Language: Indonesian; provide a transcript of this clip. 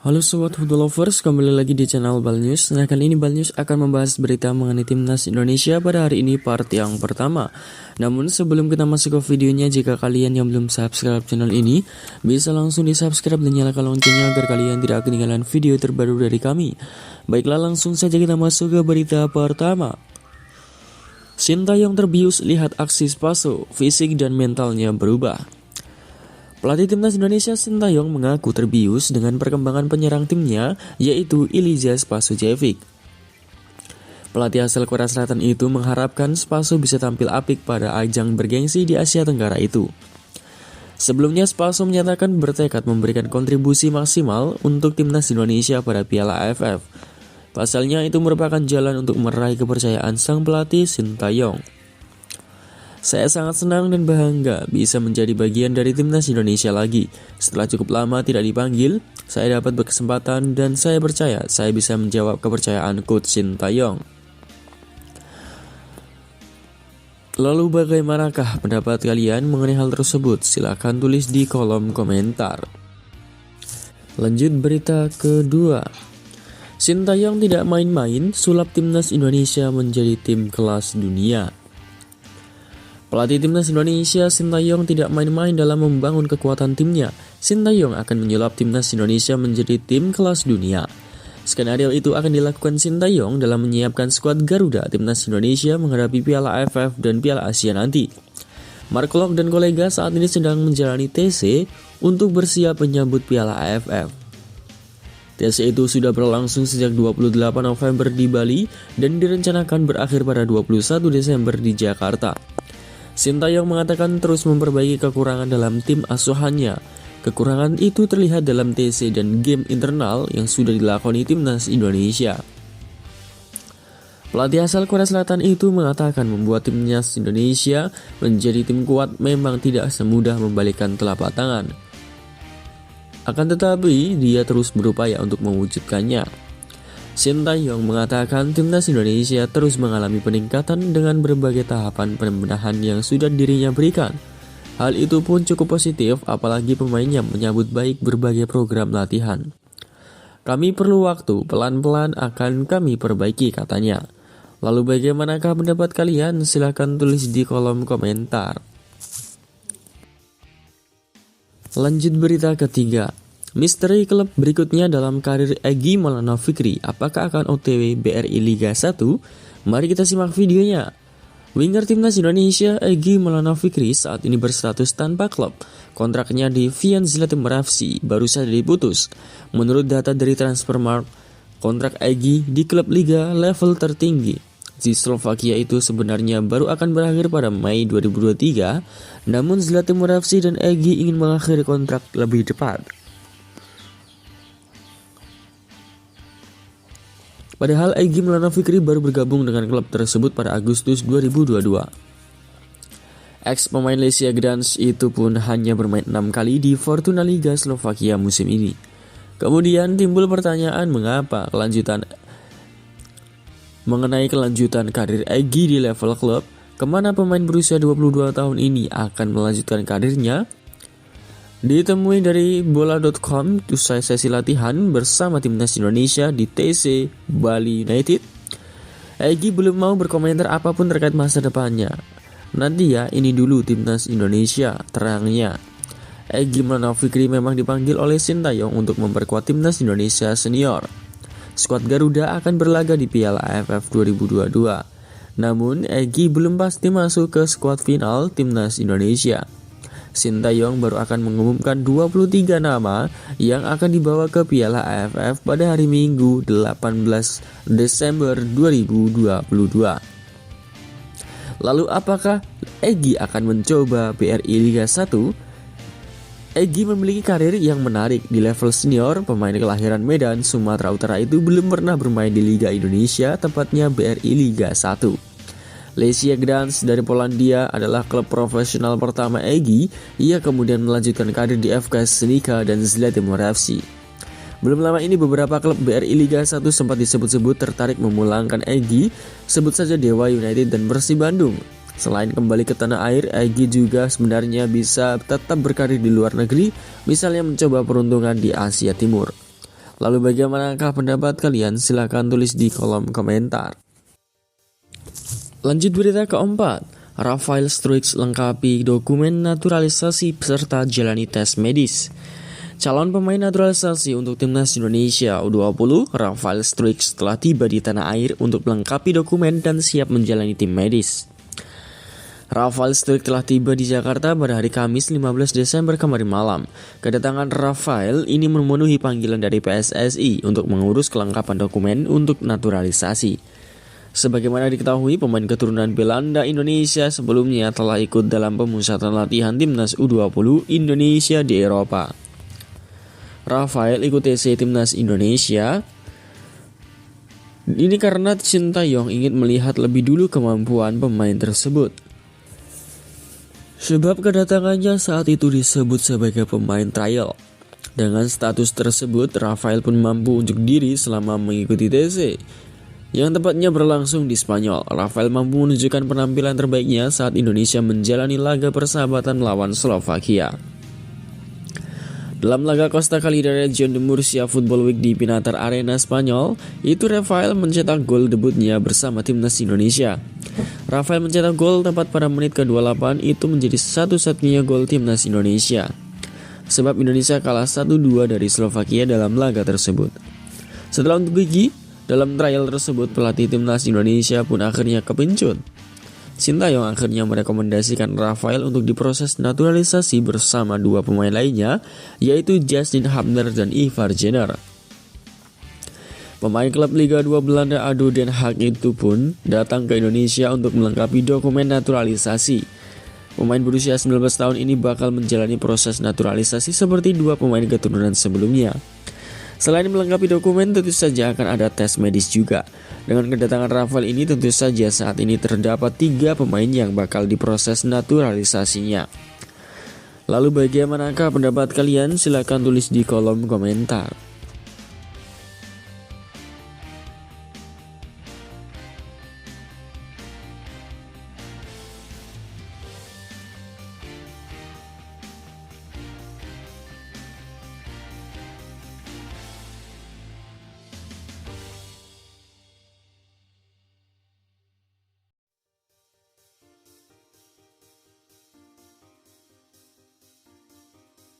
Halo sobat football lovers, kembali lagi di channel Bal News. Nah, kali ini Bal News akan membahas berita mengenai timnas Indonesia pada hari ini part yang pertama. Namun sebelum kita masuk ke videonya, jika kalian yang belum subscribe channel ini, bisa langsung di subscribe dan nyalakan loncengnya agar kalian tidak ketinggalan video terbaru dari kami. Baiklah, langsung saja kita masuk ke berita pertama. Sintayong terbius lihat aksi Spaso, fisik dan mentalnya berubah. Pelatih timnas Indonesia Sintayong mengaku terbius dengan perkembangan penyerang timnya, yaitu Ilija Spasojevic. Pelatih asal Korea Selatan itu mengharapkan Spaso bisa tampil apik pada ajang bergengsi di Asia Tenggara itu. Sebelumnya Spaso menyatakan bertekad memberikan kontribusi maksimal untuk timnas Indonesia pada Piala AFF. Pasalnya itu merupakan jalan untuk meraih kepercayaan sang pelatih Sintayong. Saya sangat senang dan bangga bisa menjadi bagian dari timnas Indonesia lagi. Setelah cukup lama tidak dipanggil, saya dapat berkesempatan dan saya percaya saya bisa menjawab kepercayaan Coach Sintayong. Lalu bagaimanakah pendapat kalian mengenai hal tersebut? Silahkan tulis di kolom komentar. Lanjut berita kedua. Sintayong tidak main-main, sulap timnas Indonesia menjadi tim kelas dunia. Pelatih timnas Indonesia Sintayong tidak main-main dalam membangun kekuatan timnya. Sintayong akan menyulap timnas Indonesia menjadi tim kelas dunia. Skenario itu akan dilakukan Sintayong dalam menyiapkan skuad Garuda timnas Indonesia menghadapi Piala AFF dan Piala Asia nanti. Mark Klok dan kolega saat ini sedang menjalani TC untuk bersiap menyambut Piala AFF. TC itu sudah berlangsung sejak 28 November di Bali dan direncanakan berakhir pada 21 Desember di Jakarta. Sintayong mengatakan terus memperbaiki kekurangan dalam tim asuhannya. Kekurangan itu terlihat dalam TC dan game internal yang sudah dilakoni timnas Indonesia. Pelatih asal Korea Selatan itu mengatakan membuat timnas Indonesia menjadi tim kuat memang tidak semudah membalikkan telapak tangan. Akan tetapi, dia terus berupaya untuk mewujudkannya. Sintayong mengatakan timnas Indonesia terus mengalami peningkatan dengan berbagai tahapan pembenahan yang sudah dirinya berikan. Hal itu pun cukup positif, apalagi pemainnya menyambut baik berbagai program latihan. Kami perlu waktu, pelan-pelan akan kami perbaiki, katanya. Lalu bagaimanakah pendapat kalian? Silahkan tulis di kolom komentar. Lanjut berita ketiga. Misteri klub berikutnya dalam karir Egy Maulana Fikri. Apakah akan OTW BRI Liga 1? Mari kita simak videonya. Winger timnas Indonesia Egy Maulana Fikri saat ini berstatus tanpa klub. Kontraknya di Vian Zlatimir FC baru saja diputus. Menurut data dari Transfermarkt, kontrak Egy di klub liga level tertinggi di Slovakia itu sebenarnya baru akan berakhir pada Mei 2023. Namun Zlatimir FC dan Egy ingin mengakhiri kontrak lebih cepat. Padahal Egy Maulana Fikri baru bergabung dengan klub tersebut pada Agustus 2022. Ex pemain Lesia Gdańsk itu pun hanya bermain 6 kali di Fortuna Liga Slovakia musim ini. Kemudian timbul pertanyaan mengenai kelanjutan karir Egy di level klub. Kemana pemain berusia 22 tahun ini akan melanjutkan karirnya? Ditemui dari bola.com, usai sesi latihan bersama timnas Indonesia di TC Bali United, Egy belum mau berkomentar apapun terkait masa depannya. Nanti ya, ini dulu timnas Indonesia, terangnya. Egy Maulana Fikri memang dipanggil oleh Sintayong untuk memperkuat timnas Indonesia senior. Skuad Garuda akan berlaga di Piala AFF 2022. Namun, Egy belum pasti masuk ke skuad final timnas Indonesia. Sintayong baru akan mengumumkan 23 nama yang akan dibawa ke Piala AFF pada hari Minggu 18 Desember 2022. Lalu apakah Egy akan mencoba BRI Liga 1? Egy memiliki karir yang menarik di level senior. Pemain kelahiran Medan, Sumatera Utara itu belum pernah bermain di Liga Indonesia, tepatnya BRI Liga 1. Lesia Gdańsk dari Polandia adalah klub profesional pertama Egy. Ia kemudian melanjutkan karir di FK Senica dan Zlatimir FC. Belum lama ini beberapa klub BRI Liga 1 sempat disebut-sebut tertarik memulangkan Egy, sebut saja Dewa United dan Persib Bandung. Selain kembali ke tanah air, Egy juga sebenarnya bisa tetap berkarir di luar negeri, misalnya mencoba peruntungan di Asia Timur. Lalu bagaimanakah pendapat kalian? Silahkan tulis di kolom komentar. Lanjut berita keempat, Rafael Struijk lengkapi dokumen naturalisasi serta jalani tes medis. Calon pemain naturalisasi untuk timnas Indonesia U20, Rafael Struijk telah tiba di tanah air untuk melengkapi dokumen dan siap menjalani tim medis. Rafael Struijk telah tiba di Jakarta pada hari Kamis 15 Desember kemarin malam. Kedatangan Rafael ini memenuhi panggilan dari PSSI untuk mengurus kelengkapan dokumen untuk naturalisasi. Sebagaimana diketahui, pemain keturunan Belanda Indonesia sebelumnya telah ikut dalam pemusatan latihan timnas U20 Indonesia di Eropa. Rafael ikut TC timnas Indonesia ini karena Sintayong ingin melihat lebih dulu kemampuan pemain tersebut. Sebab kedatangannya saat itu disebut sebagai pemain trial. Dengan status tersebut, Rafael pun mampu unjuk diri selama mengikuti TC yang tepatnya berlangsung di Spanyol. Rafael mampu menunjukkan penampilan terbaiknya saat Indonesia menjalani laga persahabatan melawan Slovakia. Dalam laga Costa Calida Region de Murcia Football Week di Pinatar Arena Spanyol, itu Rafael mencetak gol debutnya bersama timnas Indonesia. Rafael mencetak gol tepat pada menit ke-28, itu menjadi satu-satunya gol timnas Indonesia. Sebab Indonesia kalah 1-2 dari Slovakia dalam laga tersebut. Setelah untuk gigi, dalam trial tersebut pelatih timnas Indonesia pun akhirnya kepincut. Sintayong akhirnya merekomendasikan Rafael untuk diproses naturalisasi bersama dua pemain lainnya, yaitu Justin Hubner dan Ivar Jenner. Pemain klub Liga 2 Belanda ADO Den Haag itu pun datang ke Indonesia untuk melengkapi dokumen naturalisasi. Pemain berusia 19 tahun ini bakal menjalani proses naturalisasi seperti dua pemain keturunan sebelumnya. Selain melengkapi dokumen, tentu saja akan ada tes medis juga. Dengan kedatangan Rafael ini, tentu saja saat ini terdapat 3 pemain yang bakal diproses naturalisasinya. Lalu bagaimanakah pendapat kalian? Silahkan tulis di kolom komentar.